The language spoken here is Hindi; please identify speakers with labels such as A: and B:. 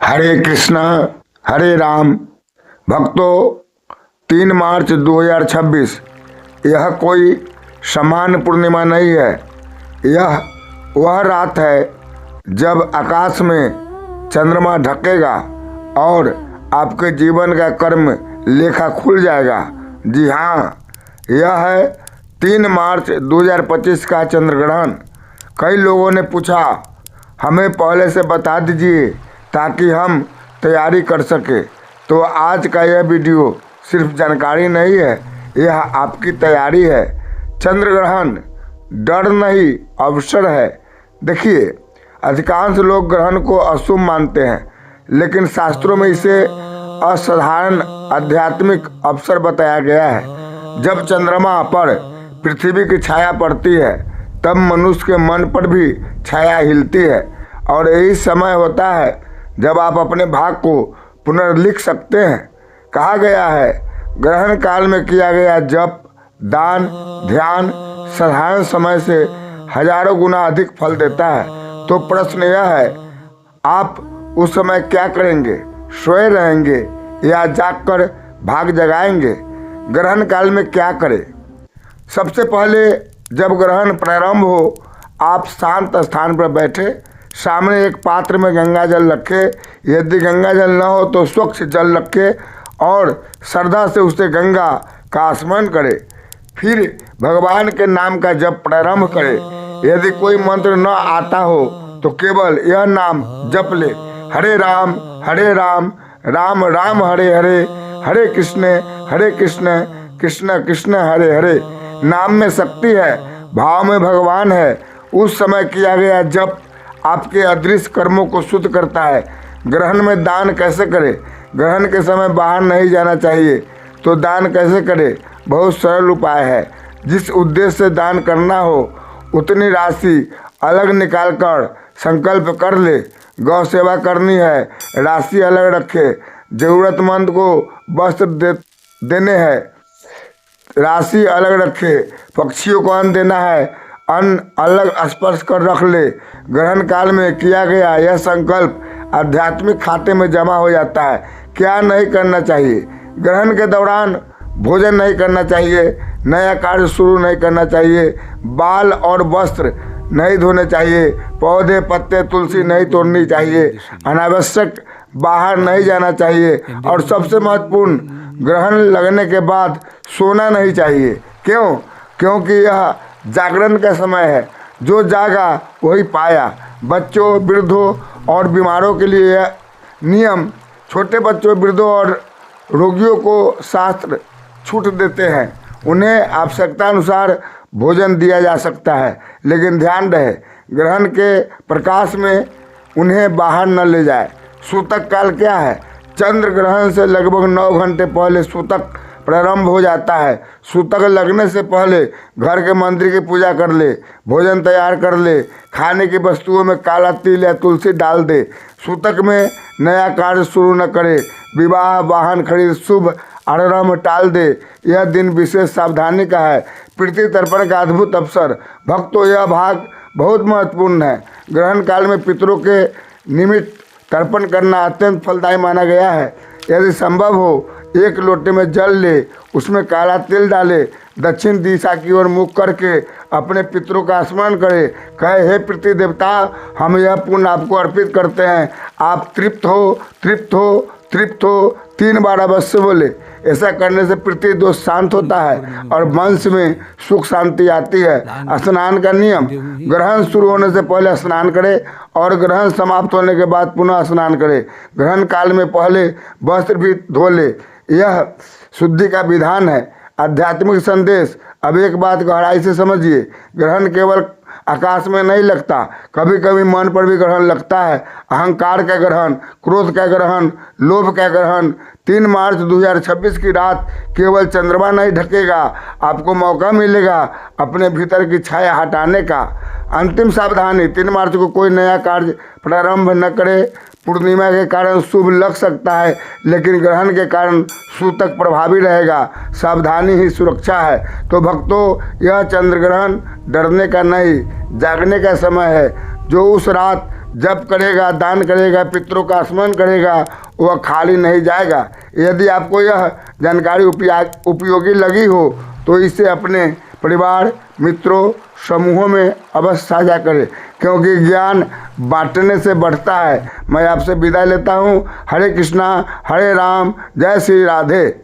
A: हरे कृष्णा हरे राम। भक्तों, 3 मार्च 2026 यह कोई सामान्य पूर्णिमा नहीं है। यह वह रात है जब आकाश में चंद्रमा ढकेगा और आपके जीवन का कर्म लेखा खुल जाएगा। जी हाँ, यह है 3 मार्च 2025 का चंद्रग्रहण। कई लोगों ने पूछा, हमें पहले से बता दीजिए ताकि हम तैयारी कर सके। तो आज का यह वीडियो सिर्फ जानकारी नहीं है, यह आपकी तैयारी है। चंद्रग्रहण डर नहीं, अवसर है। देखिए, अधिकांश लोग ग्रहण को अशुभ मानते हैं, लेकिन शास्त्रों में इसे असाधारण आध्यात्मिक अवसर बताया गया है। जब चंद्रमा पर पृथ्वी की छाया पड़ती है, तब मनुष्य के मन पर भी छाया हिलती है, और यही समय होता है जब आप अपने भाग को पुनर्लिख सकते हैं। कहा गया है, ग्रहण काल में किया गया जप, दान, ध्यान साधारण समय से हजारों गुना अधिक फल देता है। तो प्रश्न यह है, आप उस समय क्या करेंगे? सोए रहेंगे या जागकर भाग जगाएंगे? ग्रहण काल में क्या करें? सबसे पहले, जब ग्रहण प्रारंभ हो, आप शांत स्थान पर बैठे, सामने एक पात्र में गंगा जल रखे। यदि गंगा जल न हो तो स्वच्छ जल रखे और श्रद्धा से उससे गंगा का स्मरण करें। फिर भगवान के नाम का जप प्रारंभ करें। यदि कोई मंत्र न आता हो तो केवल यह नाम जप ले, हरे राम, राम राम हरे हरे, हरे कृष्ण, कृष्ण कृष्ण हरे हरे। नाम में शक्ति है, भाव में भगवान है। उस समय किया गया जप आपके अदृश्य कर्मों को शुद्ध करता है। ग्रहण में दान कैसे करें? ग्रहण के समय बाहर नहीं जाना चाहिए, तो दान कैसे करें? बहुत सरल उपाय है। जिस उद्देश्य से दान करना हो उतनी राशि अलग निकाल कर संकल्प कर ले। गौ सेवा करनी है, राशि अलग रखे। जरूरतमंद को वस्त्र देने हैं, राशि अलग रखे। पक्षियों को अन्न देना है, अन्न अलग स्पर्श कर रख ले। ग्रहण काल में किया गया यह संकल्प आध्यात्मिक खाते में जमा हो जाता है। क्या नहीं करना चाहिए? ग्रहण के दौरान भोजन नहीं करना चाहिए, नया कार्य शुरू नहीं करना चाहिए, बाल और वस्त्र नहीं धोने चाहिए, पौधे पत्ते तुलसी नहीं तोड़नी चाहिए, अनावश्यक बाहर नहीं जाना चाहिए, और सबसे महत्वपूर्ण, ग्रहण लगने के बाद सोना नहीं चाहिए। क्यों? क्योंकि यह जागरण का समय है। जो जागा वही पाया। बच्चों, वृद्धों और बीमारों के लिए यह नियम, छोटे बच्चों, वृद्धों और रोगियों को शास्त्र छूट देते हैं। उन्हें आवश्यकता अनुसार भोजन दिया जा सकता है, लेकिन ध्यान रहे, ग्रहण के प्रकाश में उन्हें बाहर न ले जाए। सूतक काल क्या है? चंद्र ग्रहण से लगभग 9 घंटे पहले सूतक प्रारंभ हो जाता है। सूतक लगने से पहले घर के मंदिर की पूजा कर ले, भोजन तैयार कर ले, खाने की वस्तुओं में काला तिल या तुलसी डाल दे। सूतक में नया कार्य शुरू न करे, विवाह, वाहन खरीद, शुभ आरंभ टाल दे। यह दिन विशेष सावधानी का है। पृथ्वी तर्पण का अद्भुत अवसर। भक्तों, यह भाग बहुत महत्वपूर्ण है। ग्रहण काल में पितरों के निमित्त तर्पण करना अत्यंत फलदायी माना गया है। यदि संभव हो, 1 लोटे में जल ले, उसमें काला तिल डाले, दक्षिण दिशा की ओर मुख करके अपने पितरों का स्मरण करें। कहे, हे पृथ्वी देवता, हम यह पुण्य आपको अर्पित करते हैं। आप तृप्त हो, तृप्त हो, तृप्त हो 3 बार अवश्य बोले। ऐसा करने से पृथ्वी दोष शांत होता है और वंश में सुख शांति आती है। स्नान का नियम, ग्रहण शुरू होने से पहले स्नान करें और ग्रहण समाप्त होने के बाद पुनः स्नान करें। ग्रहण काल में पहले वस्त्र भी धो ले, यह शुद्धि का विधान है। आध्यात्मिक संदेश, अब एक बात गहराई से समझिए, ग्रहण केवल आकाश में नहीं लगता, कभी कभी मन पर भी ग्रहण लगता है। अहंकार का ग्रहण, क्रोध का ग्रहण, लोभ का ग्रहण। 3 मार्च 2026 की रात केवल चंद्रमा नहीं ढकेगा, आपको मौका मिलेगा अपने भीतर की छाया हटाने का। अंतिम सावधानी, 3 मार्च को कोई नया कार्य प्रारंभ न करे। पूर्णिमा के कारण शुभ लग सकता है, लेकिन ग्रहण के कारण सूतक प्रभावी रहेगा। सावधानी ही सुरक्षा है। तो भक्तों, यह चंद्र ग्रहण डरने का नहीं, जागने का समय है। जो उस रात जप करेगा, दान करेगा, पितरों का स्मरण करेगा, वह खाली नहीं जाएगा। यदि आपको यह जानकारी उपयोगी लगी हो तो इसे अपने परिवार, मित्रों, समूहों में अवश्य साझा करें, क्योंकि ज्ञान बांटने से बढ़ता है। मैं आपसे विदाई लेता हूँ। हरे कृष्णा, हरे राम, जय श्री राधे।